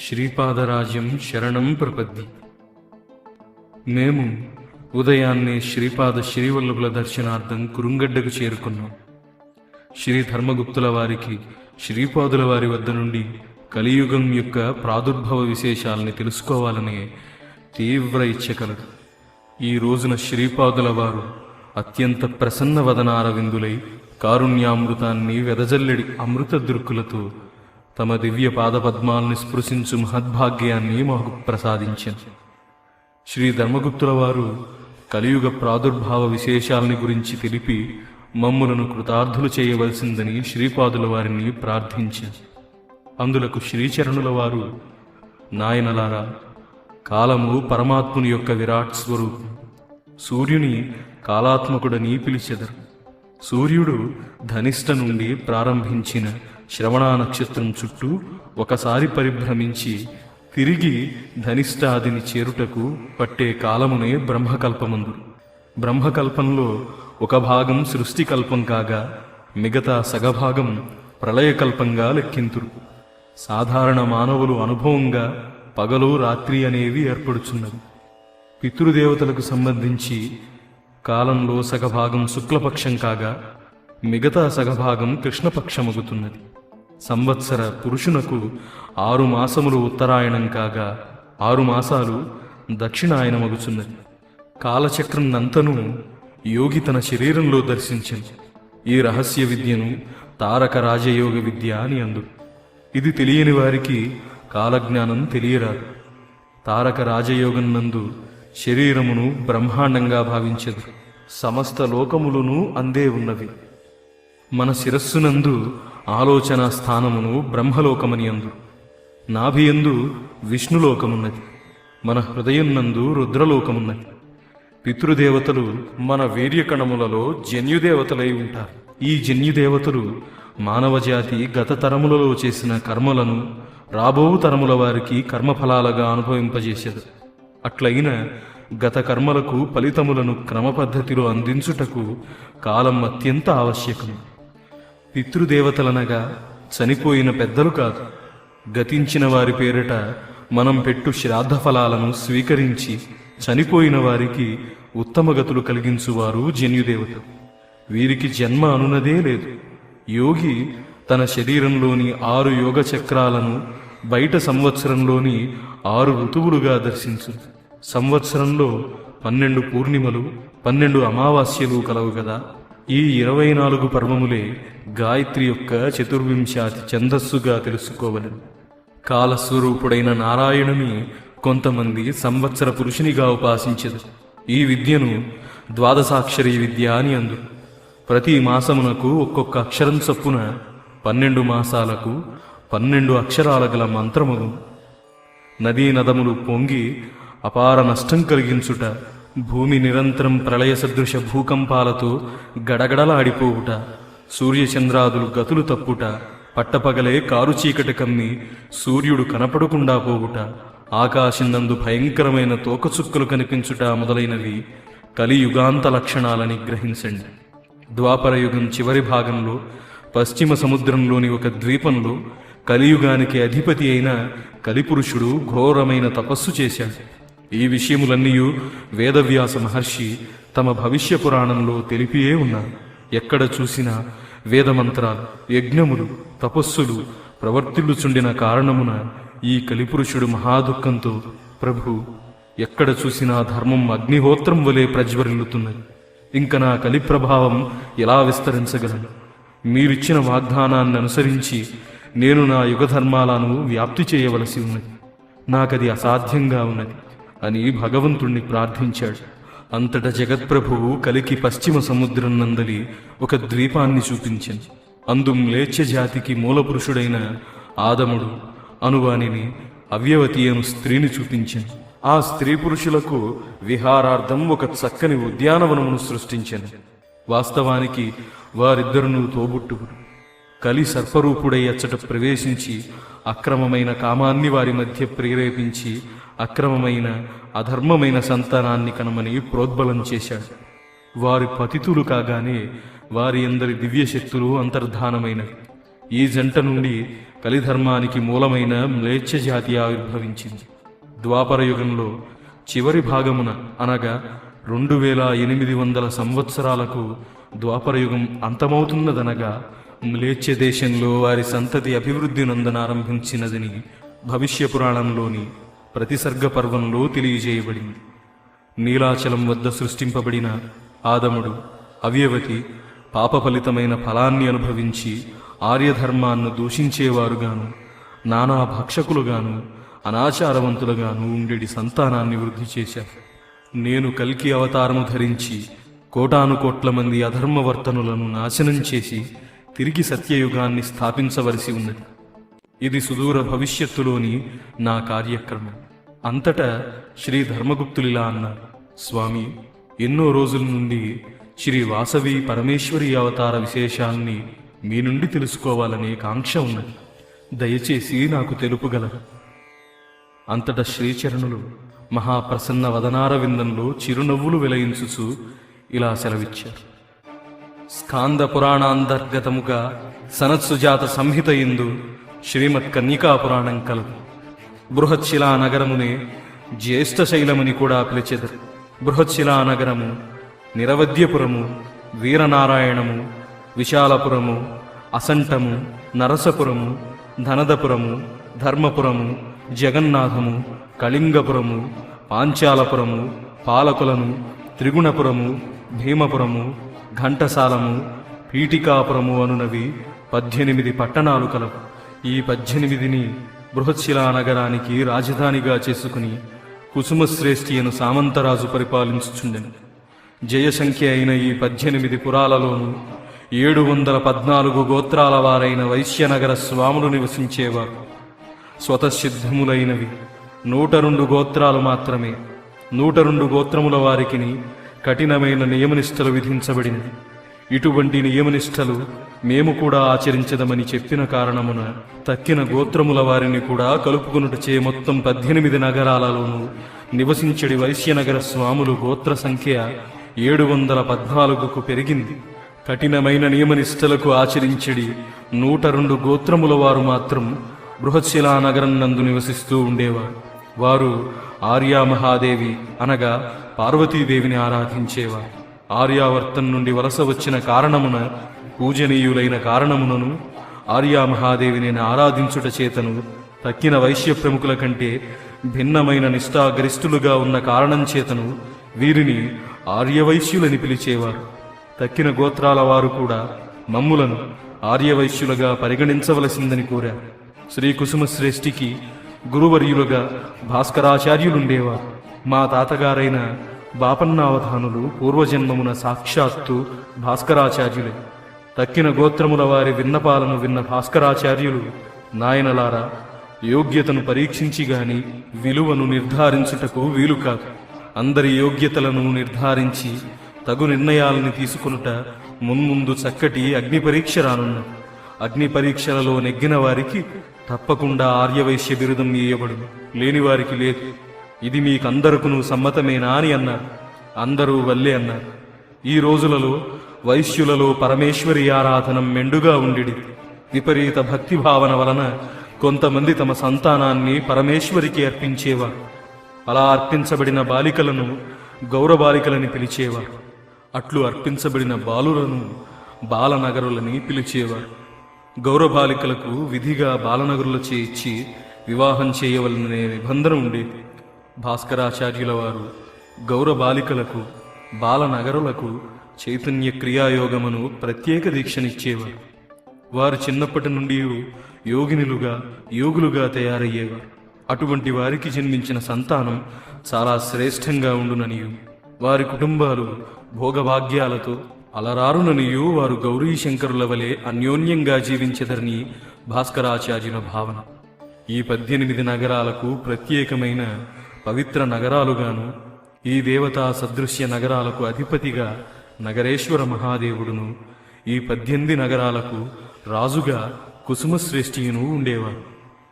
శ్రీపాదరాజ్యం శరణం ప్రపద్ది. మేము ఉదయాన్నే శ్రీపాద శ్రీవల్లభుల దర్శనార్థం కురుంగడ్డకు చేరుకున్నాం. శ్రీ ధర్మగుప్తుల వారికి శ్రీపాదుల వారి వద్ద నుండి కలియుగం యొక్క ప్రాదుర్భవ విశేషాలని తెలుసుకోవాలనే తీవ్ర ఇచ్ఛ కలదు. ఈ రోజున శ్రీపాదుల వారు అత్యంత ప్రసన్న వదనార విందులై కారుణ్యామృతాన్ని వెదజల్లెడి అమృత దృక్కులతో తమ దివ్య పాదపద్మాల్ని స్పృశించు మహద్భాగ్యాన్ని మాకు ప్రసాదించారు. శ్రీ ధర్మగుప్తుల వారు కలియుగ ప్రాదుర్భావ విశేషాలని గురించి తెలిపి మమ్ములను కృతార్థులు చేయవలసిందని శ్రీపాదుల వారిని ప్రార్థించారు. అందులకు శ్రీచరణుల వారు, నాయనలారా, కాలము పరమాత్ముని యొక్క విరాట్ స్వరూపం. సూర్యుని కాలాత్మకుడని పిలిచెదరు. సూర్యుడు ధనిష్ట నుండి ప్రారంభించిన శ్రవణ నక్షత్రం చుట్టూ ఒకసారి పరిభ్రమించి తిరిగి ధనిష్టాదిని చేరుటకు పట్టే కాలమునే బ్రహ్మకల్పమందురు. బ్రహ్మకల్పంలో ఒక భాగం సృష్టికల్పం కాగా మిగతా సగభాగం ప్రళయకల్పంగా లెక్కింతురు. సాధారణ మానవులు అనుభవంగా పగలు రాత్రి అనేవి ఏర్పడుచున్నవి. పితృదేవతలకు సంబంధించి కాలంలో సగభాగం శుక్లపక్షం కాగా మిగతా సగభాగం కృష్ణపక్షమగుతున్నది. సంవత్సర పురుషునకు 6 మాసములు ఉత్తరాయణం కాగా 6 మాసాలు దక్షిణాయనమగుచున్నది. కాలచక్రం నంతను యోగి తన శరీరంలో దర్శించింది. ఈ రహస్య విద్యను తారక రాజయోగ విద్య అని అందురు. ఇది తెలియని వారికి కాలజ్ఞానం తెలియరాదు. తారక రాజయోగం నందు శరీరమును బ్రహ్మాండంగా భావించదు. సమస్త లోకములను అందే ఉన్నవి. మన శిరస్సునందు ఆలోచన స్థానమును బ్రహ్మలోకమని అందు. నాభియందు విష్ణులోకమున్నది. మన హృదయం నందు రుద్రలోకమున్నది. పితృదేవతలు మన వీర్యకణములలో జన్యుదేవతలై ఉంటారు. ఈ జన్యుదేవతలు మానవజాతి గత తరములలో చేసిన కర్మలను రాబో తరముల వారికి కర్మఫలాలుగా అనుభవింపజేసేది. అట్లయిన గత కర్మలకు ఫలితములను క్రమపద్ధతిలో అందించుటకు కాలం అత్యంత ఆవశ్యకం. పితృదేవతలనగా చనిపోయిన పెద్దలు కాదు, గతించిన వారి పేరిట మనం పెట్టు శ్రాద్ధ ఫలాలను స్వీకరించి చనిపోయిన వారికి ఉత్తమగతులు కలిగించువారు జన్యుదేవతలు. వీరికి జన్మ అనునదే లేదు. యోగి తన శరీరంలోని 6 యోగ చక్రాలను బయట సంవత్సరంలోని 6 ఋతువులుగా దర్శించు. సంవత్సరంలో 12 పూర్ణిమలు 12 అమావాస్యలు కలవు కదా. ఈ 24 పర్వములే గాయత్రి యొక్క 24 ఛందస్సుగా తెలుసుకోవలను. కాలస్వరూపుడైన నారాయణుని కొంతమంది సంవత్సర పురుషునిగా ఉపాసించదు. ఈ విద్యను ద్వాదశాక్షరీ విద్య అని అందు. ప్రతి మాసమునకు ఒక్కొక్క అక్షరం చొప్పున 12 మాసాలకు 12 అక్షరాల గల మంత్రమును. నదీ నదములు పొంగి అపార నష్టం కలిగించుట, భూమి నిరంతరం ప్రళయ సదృశ భూకంపాలతో గడగడలాడిపోవుట, సూర్యచంద్రాదులు గతులు తప్పుట, పట్టపగలే కారు చీకటి కమ్మి సూర్యుడు కనపడకుండా పోవుట, ఆకాశంనందు భయంకరమైన తోకచుక్కలు కనిపించుట మొదలైనవి కలియుగాంత లక్షణాలని గ్రహించండి. ద్వాపరయుగం చివరి భాగంలో పశ్చిమ సముద్రంలోని ఒక ద్వీపంలో కలియుగానికి అధిపతి అయిన కలిపురుషుడు ఘోరమైన తపస్సు చేశాడు. ఈ విషయములన్నీ వేదవ్యాస మహర్షి తమ భవిష్య పురాణంలో తెలిపియే ఉన్నారు. ఎక్కడ చూసినా వేదమంత్రాలు, యజ్ఞములు, తపస్సులు ప్రవర్తిల్లుచుండిన కారణమున ఈ కలిపురుషుడు మహాదుఃఖంతో, ప్రభు, ఎక్కడ చూసినా ధర్మం అగ్నిహోత్రం వలె ప్రజ్వరిల్లుతున్నది. ఇంక నా కలి ప్రభావం ఎలా విస్తరించగలను? మీరిచ్చిన వాగ్దానాన్ని అనుసరించి నేను నా యుగధర్మాలను వ్యాప్తి చేయవలసి ఉన్నది. నాకది అసాధ్యంగా ఉన్నది అని భగవంతుణ్ణి ప్రార్థించాడు. అంతటా జగత్ప్రభువు కలికి పశ్చిమ సముద్రం నందలి ఒక ద్వీపాన్ని చూపించింది. అందు మ్లేచ్ఛ జాతికి మూలపురుషుడైన ఆదముడు అనువానిని అవ్యవతి అను స్త్రీని చూపించింది. ఆ స్త్రీ పురుషులకు విహారార్థం ఒక చక్కని ఉద్యానవనమును సృష్టించింది. వాస్తవానికి వారిద్దరును తోబుట్టువుడు. కలి సర్పరూపుడై అచ్చట ప్రవేశించి అక్రమమైన కామాన్ని వారి మధ్య ప్రేరేపించి అక్రమమైన అధర్మమైన సంతానాన్ని కనమని ప్రోద్బలం చేశాడు. వారి పతితులు కాగానే వారి అందరి దివ్యశక్తులు అంతర్ధానమైనవి. ఈ జంట నుండి కలిధర్మానికి మూలమైన మ్లేచ్ఛ జాతి ఆవిర్భవించింది. ద్వాపర యుగంలో చివరి భాగమున అనగా 2800 సంవత్సరాలకు ద్వాపరయుగం అంతమవుతున్నదనగా మ్లేచ్ఛ దేశంలో వారి సంతతి అభివృద్ధి నందనారంభించినదని భవిష్య పురాణంలోని ప్రతిసర్గ పర్వంలో తెలియజేయబడింది. నీలాచలం వద్ద సృష్టింపబడిన ఆదముడు, అవ్యవతి పాప ఫలితమైన ఫలాన్ని అనుభవించి ఆర్యధర్మాన్ని దూషించేవారుగాను, నానా భక్షకులుగాను, అనాచారవంతులుగాను ఉండేటి సంతానాన్ని వృద్ధి చేశారు. నేను కల్కి అవతారము ధరించి కోటానుకోట్ల మంది అధర్మవర్తనులను నాశనం చేసి తిరిగి సత్యయుగాన్ని స్థాపించవలసి ఉన్నది. ఇది సుదూర భవిష్యత్తులోని నా కార్యక్రమం. అంతటా శ్రీ ధర్మగుప్తులిలా అన్నారు: స్వామి, ఎన్నో రోజుల నుండి శ్రీ వాసవి పరమేశ్వరి అవతార విశేషాన్ని మీ నుండి తెలుసుకోవాలనే కాంక్ష ఉన్నది. దయచేసి నాకు తెలుపుగలరు. అంతటా శ్రీచరణులు మహాప్రసన్న వదనార విందంలో చిరునవ్వులు వెలయించుచు ఇలా సెలవిచ్చారు: స్కాంద పురాణాంతర్గతముగా సనత్సుజాత సంహిత యందు శ్రీమత్ కన్యకా పురాణం కలదు. బృహత్శిలా నగరమునే జ్యేష్ఠశైలమని కూడా పిలిచెదరు. బృహత్శిలా నగరము, నిరవధ్యపురము, వీరనారాయణము, విశాలపురము, అసంటము, నరసపురము, ధనదపురము, ధర్మపురము, జగన్నాథము, కళింగపురము, పాంచాలపురము, పాలకులను, త్రిగుణపురము, భీమపురము, ఘంటసాలము, పీఠికాపురము అనునవి 18 పట్టణాలు కలవు. ఈ 18ని బృహత్శిలా నగరానికి రాజధానిగా చేసుకుని కుసుమశ్రేష్ఠి అను సామంతరాజు పరిపాలించుచుండెను. జయసంఖ్య అయిన ఈ 18 పురాలలోనూ 714 గోత్రాల వారైన వైశ్యనగర స్వాములు నివసించేవారు. స్వతసిద్ధములైనవి 102 గోత్రాలు మాత్రమే. 102 గోత్రముల వారికిని కఠినమైన నియమనిష్టలు విధించబడింది. ఇటువంటి నియమనిష్టలు మేము కూడా ఆచరించదమని చెప్పిన కారణమున తక్కిన గోత్రముల వారిని కూడా కలుపుకునుటచే మొత్తం 18 నగరాలలోనూ నివసించడి వైశ్యనగర స్వాములు గోత్ర సంఖ్య 714కు పెరిగింది. కఠినమైన నియమనిష్టలకు ఆచరించడి 102 గోత్రముల వారు మాత్రం బృహత్శిలా నగరం నందు నివసిస్తూ ఉండేవారు. వారు ఆర్యామహాదేవి అనగా పార్వతీదేవిని ఆరాధించేవారు. ఆర్యావర్తం నుండి వలస వచ్చిన కారణమున, పూజనీయులైన కారణమునను, ఆర్యామహాదేవిని ఆరాధించుట చేతను తక్కిన వైశ్య ప్రముఖుల కంటే భిన్నమైన నిష్ఠాగరిష్ఠులుగా ఉన్న కారణం చేతను వీరిని ఆర్యవైశ్యులని పిలిచేవారు. తక్కిన గోత్రాల వారు కూడా మమ్ములను ఆర్యవైశ్యులుగా పరిగణించవలసిందని కోరారు. శ్రీ కుసుమశ్రేష్ఠికి గురువర్యులుగా భాస్కరాచార్యులుండేవారు. మా తాతగారైన బాపన్నావధానులు పూర్వజన్మమున సాక్షాత్తు భాస్కరాచార్యులే. తక్కిన గోత్రముల వారి విన్నపాలను విన్న భాస్కరాచార్యులు, నాయనలారా, యోగ్యతను పరీక్షించి గాని విలువను నిర్ధారించుటకు వీలు కాదు. అందరి యోగ్యతలను నిర్ధారించి తగు నిర్ణయాలను తీసుకొనుట మున్ముందు చక్కటి అగ్ని పరీక్ష రానున్నది. అగ్ని పరీక్షలలో నెగ్గిన వారికి తప్పకుండా ఆర్యవైశ్య బిరుదం ఇయ్యబడును, లేని వారికి లేదు. ఇది మీకందరకును సమ్మతమేనా అని అన్నారు. అందరూ వల్లే అన్నారు. ఈ రోజులలో వైశ్యులలో పరమేశ్వరి ఆరాధనం మెండుగా ఉండిడి. విపరీత భక్తి భావన వలన కొంతమంది తమ సంతానాన్ని పరమేశ్వరికి అర్పించేవారు. అలా అర్పించబడిన బాలికలను గౌరబాలికలని పిలిచేవారు. అట్లు అర్పించబడిన బాలులను బాలనగరులని పిలిచేవారు. గౌరబాలికలకు విధిగా బాలనగరులచే ఇచ్చి వివాహం చేయవలననే నిబంధన ఉండేది. భాస్కరాచార్యుల వారు గౌరబాలికలకు, బాలనగరులకు చైతన్య క్రియాయోగమును ప్రత్యేక దీక్షనిచ్చేవారు. వారు చిన్నప్పటి నుండి యోగినులుగా, యోగులుగా తయారయ్యేవారు. అటువంటి వారికి జన్మించిన సంతానం చాలా శ్రేష్టంగా ఉండుననియు, వారి కుటుంబాలు భోగభాగ్యాలతో అలరారుననియు, వారు గౌరీశంకరుల వలె అన్యోన్యంగా జీవించెదరని భాస్కరాచార్యుల భావన. ఈ 18 నగరాలకు ప్రత్యేకమైన పవిత్ర నగరాలుగాను, ఈ దేవతా సదృశ్య నగరాలకు అధిపతిగా నగరేశ్వర మహాదేవుడును, ఈ 18 నగరాలకు రాజుగా కుసుమశ్రేష్ఠియును ఉండేవారు.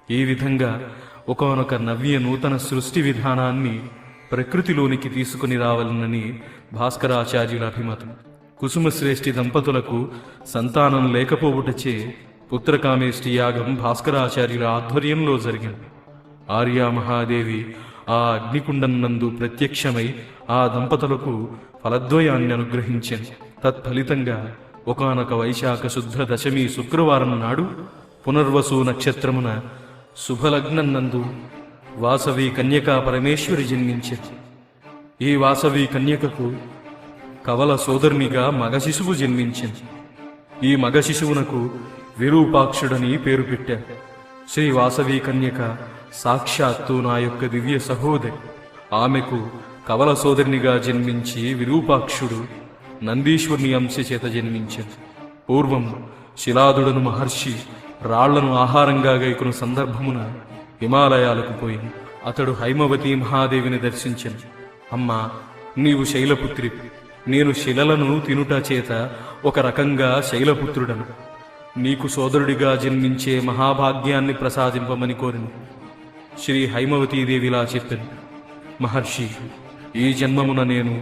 ఈ విధంగా ఒకనొక నవ్య నూతన సృష్టి విధానాన్ని ప్రకృతిలోనికి తీసుకుని రావాలనని భాస్కరాచార్యుల అభిమతం. కుసుమశ్రేష్ఠి దంపతులకు సంతానం లేకపోవుటచే పుత్రకామేష్టి యాగం భాస్కరాచార్యుల ఆధ్వర్యంలో జరిగింది. ఆర్యా మహాదేవి ఆ అగ్నికుండం నందు ప్రత్యక్షమై ఆ దంపతులకు ఫలద్వయాన్ని అనుగ్రహించింది. తత్ఫలితంగా ఒకానొక వైశాఖ శుద్ధ దశమి శుక్రవారం నాడు పునర్వసు నక్షత్రమున శుభలగ్నం నందు వాసవి కన్యకా పరమేశ్వరి జన్మించింది. ఈ వాసవి కన్యకకు కవల సోదరునిగా మగ శిశువు జన్మించింది. ఈ మగ శిశువునకు విరూపాక్షుడని పేరు పెట్టారు. శ్రీ వాసవి కన్యక సాక్షాత్తు నా యొక్క దివ్య సహోదరి. ఆమెకు కవల సోదరునిగా జన్మించి విరూపాక్షుడు నందీశ్వరుని అంశ చేత జన్మించింది. పూర్వం శిలాదుడను మహర్షి రాళ్లను ఆహారంగా గైకున్న సందర్భమున హిమాలయాలకు పోయి అతడు హైమవతి మహాదేవిని దర్శించింది. అమ్మా, నీవు శైలపుత్రి, నేను శిలలను తినుట చేత ఒక రకంగా శైలపుత్రుడను. నీకు సోదరుడిగా జన్మించే మహాభాగ్యాన్ని ప్రసాదింపమని కోరిను. శ్రీ హైమవతీదేవిలా చెప్పింది. మహర్షి, ఈ జన్మమున నేను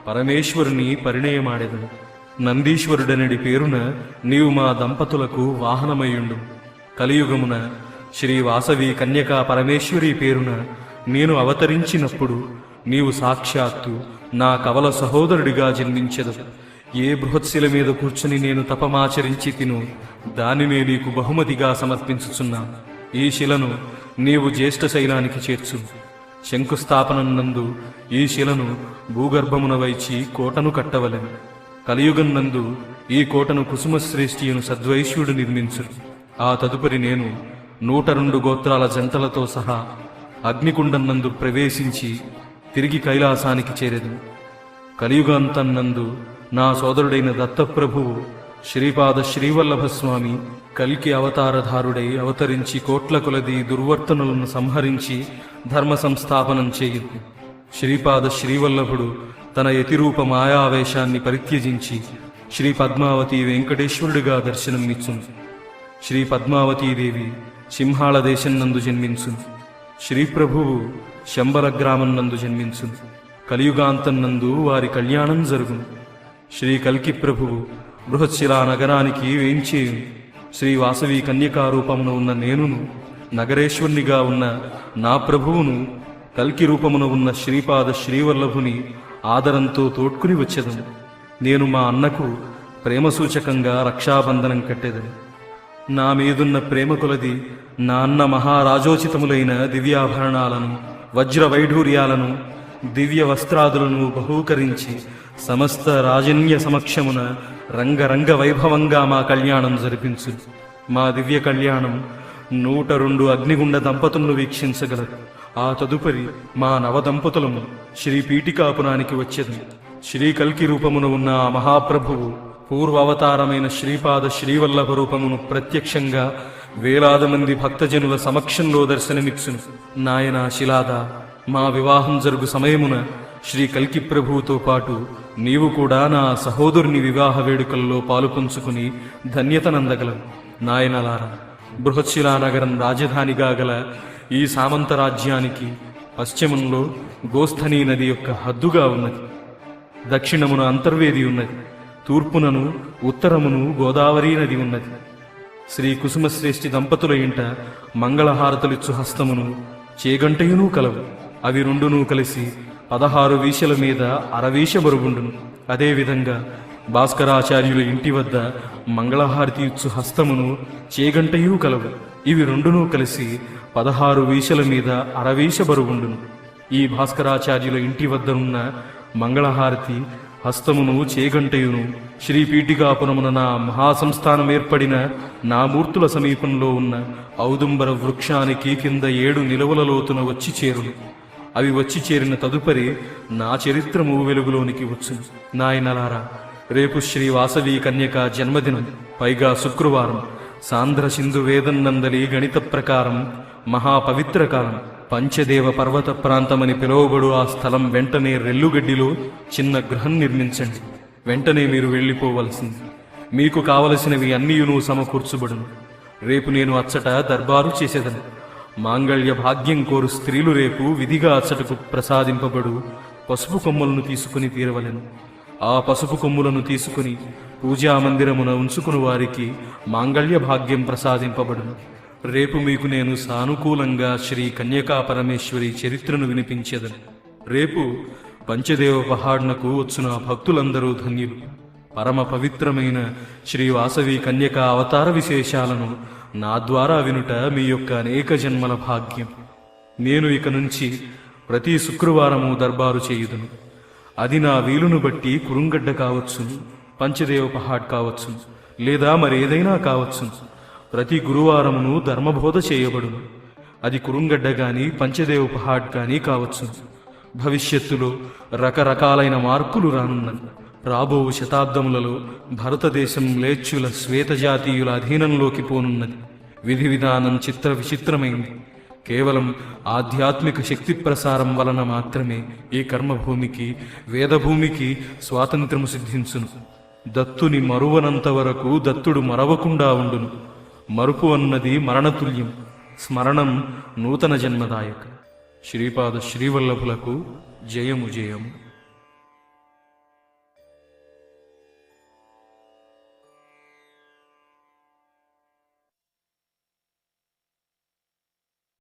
పరమేశ్వరుని పరిణయమాడెదను. నందీశ్వరుడనడి పేరున నీవు మా దంపతులకు వాహనమయ్యుండు. కలియుగమున శ్రీ వాసవి కన్యకా పరమేశ్వరి పేరున నేను అవతరించినప్పుడు నీవు సాక్షాత్తు నా కవల సహోదరుడిగా జన్మించెదు. ఏ బృహత్శిల మీద కూర్చుని నేను తపమాచరించి తిను దానినే నీకు బహుమతిగా సమర్పించుచున్నాను. ఈ శిలను నీవు జ్యేష్ఠ శైలానికి చేర్చు. శంకుస్థాపనందు ఈ శిలను భూగర్భమున వైచి కోటను కట్టవలెను. కలియుగం నందు ఈ కోటను కుసుమశ్రేష్ఠియును సద్వైశ్యుడు నిర్మించు. ఆ తదుపరి నేను 102 గోత్రాల జంటలతో సహా అగ్నికుండం నందు ప్రవేశించి తిరిగి కైలాసానికి చేరెదు. కలియుగాంతన్నందు నా సోదరుడైన దత్తప్రభువు శ్రీపాద శ్రీవల్లభస్వామి కల్కి అవతారధారుడై అవతరించి కోట్ల కొలది దుర్వర్తనులను సంహరించి ధర్మ సంస్థాపనం చేయును. శ్రీపాద శ్రీవల్లభుడు తన యతిరూప మాయావేశాన్ని పరిత్యజించి శ్రీ పద్మావతి వెంకటేశ్వరుడిగా దర్శనమిచ్చును. శ్రీ పద్మావతీదేవి సింహాళ దేశం నందు జన్మించును. శ్రీప్రభువు శంబల గ్రామం నందు జన్మించును. కలియుగాంతం నందు వారి కళ్యాణం జరుగును. శ్రీ కల్కి ప్రభువు బృహత్శిలా నగరానికి వేంచేయును. శ్రీ వాసవి కన్యకారూపమున ఉన్న నేనును, నగరేశ్వరునిగా ఉన్న నా ప్రభువును, కల్కి రూపమున ఉన్న శ్రీపాద శ్రీవల్లభుని ఆదరంతో తోడ్కుని వచ్చేదను. నేను మా అన్నకు ప్రేమ సూచకంగా రక్షాబంధనం కట్టేదని. నా మీదున్న ప్రేమ కొలది నా అన్న మహారాజోచితములైన దివ్యాభరణాలను, వజ్ర వైఢూర్యాలను, దివ్య వస్త్రాదులను బహూకరించి సమస్త రాజన్య సమక్షమున రంగరంగ వైభవంగా మా కళ్యాణం జరిపించు. మా దివ్య కళ్యాణం 102 అగ్నిగుండ దంపతులను వీక్షించగలరు. ఆ తదుపరి మా నవదంపతులము శ్రీ పీఠికాపురానికి వచ్చేది. శ్రీ కల్కి రూపమున ఉన్న ఆ మహాప్రభువు పూర్వావతారమైన శ్రీపాద శ్రీవల్లభ రూపమును ప్రత్యక్షంగా వేలాది మంది భక్తజనుల సమక్షంలో దర్శనమిచ్చును. నాయనా శిలాద, మా వివాహం జరుగు సమయమున శ్రీ కల్కి ప్రభువుతో పాటు నీవు కూడా నా సహోదరుని వివాహ వేడుకల్లో పాలుపంచుకుని ధన్యతనందగలవు. నాయనలారా, బృహత్శిలానగరం రాజధానిగా గల ఈ సామంత రాజ్యానికి పశ్చిమంలో గోస్థనీ నది యొక్క హద్దుగా ఉన్నది. దక్షిణమున అంతర్వేది ఉన్నది. తూర్పునను ఉత్తరమును గోదావరి నది ఉన్నది. శ్రీ కుసుమశ్రేష్ఠి దంపతుల ఇంట మంగళహారతులిచ్చు హస్తమును చేగంటయును కలవు. అవి రెండునూ కలిసి 16 వీశల మీద 6 వీశ బరుగుండును. అదేవిధంగా భాస్కరాచార్యుల ఇంటి వద్ద మంగళహారతి ఇచ్చు హస్తమును చేగంటయూ కలవు. ఇవి రెండునూ కలిసి 16 వీశల మీద 6 వీశ బరుగుండును. ఈ భాస్కరాచార్యుల ఇంటి వద్ద ఉన్న మంగళహారతి హస్తమును చేగంటయును శ్రీ పీఠికాపురమున నా మహాసంస్థానం ఏర్పడిన నా మూర్తుల సమీపంలో ఉన్న ఔదుంబర వృక్షానికి కింద 7 నిలవుల లోతున వచ్చి చేరును. అవి వచ్చి చేరిన తదుపరి నా చరిత్రము వెలుగులోనికి వచ్చును. నాయనలారా, రేపు శ్రీ వాసవి కన్యక జన్మదినం, పైగా శుక్రవారం. సాంద్ర సింధు వేదన్నందలి గణిత ప్రకారం మహాపవిత్ర కాలం. పంచదేవ పర్వత ప్రాంతమని పిలువబడు ఆ స్థలం వెంటనే రెల్లుగడ్డిలో చిన్న గృహం నిర్మించండి. వెంటనే మీరు వెళ్ళిపోవలసింది. మీకు కావలసినవి అన్నీయును సమకూర్చుబడును. రేపు నేను అచ్చట దర్బారు చేసేదను. మాంగళ్య భాగ్యం కోరు స్త్రీలు రేపు విధిగా అచ్చటకు ప్రసాదింపబడు పసుపు కొమ్ములను తీసుకుని తీరవలెను. ఆ పసుపు కొమ్ములను తీసుకుని పూజామందిరమున ఉంచుకుని వారికి మాంగళ్య భాగ్యం ప్రసాదింపబడును. రేపు మీకు నేను సానుకూలంగా శ్రీ కన్యకా పరమేశ్వరి చరిత్రను వినిపించెదను. రేపు పంచదేవ పహాడ్నకు వచ్చిన భక్తులందరూ ధన్యులు. పరమ పవిత్రమైన శ్రీ వాసవి కన్యకా అవతార విశేషాలను నా ద్వారా వినుట మీ యొక్క అనేక జన్మల భాగ్యం. నేను ఇక నుంచి ప్రతి శుక్రవారము దర్బారు చేయుదును. అది నా వీలును బట్టి కురుంగడ్డ కావచ్చును, పంచదేవ పహాడ్ కావచ్చును, లేదా మరేదైనా కావచ్చును. ప్రతి గురువారమును ధర్మబోధ చేయబడును. అది కురుంగడ్డ గాని పంచదేవ పహాడ్ కానీ కావచ్చును. భవిష్యత్తులో రకరకాలైన మార్పులు రానున్నది. రాబో శతాబ్దములలో భారతదేశం మ్లేచ్చుల శ్వేతజాతీయుల అధీనంలోకి పోనున్నది. విధి విధానం చిత్ర విచిత్రమైంది. కేవలం ఆధ్యాత్మిక శక్తి ప్రసారం వలన మాత్రమే ఈ కర్మభూమికి, వేదభూమికి స్వాతంత్ర్యము సిద్ధించును. దత్తుని మరువనంత వరకు దత్తుడు మరవకుండా ఉండును. మరుపు అన్నది మరణతుల్యం, స్మరణం నూతన జన్మదాయక. శ్రీపాద శ్రీవల్లభులకు జయము జయము.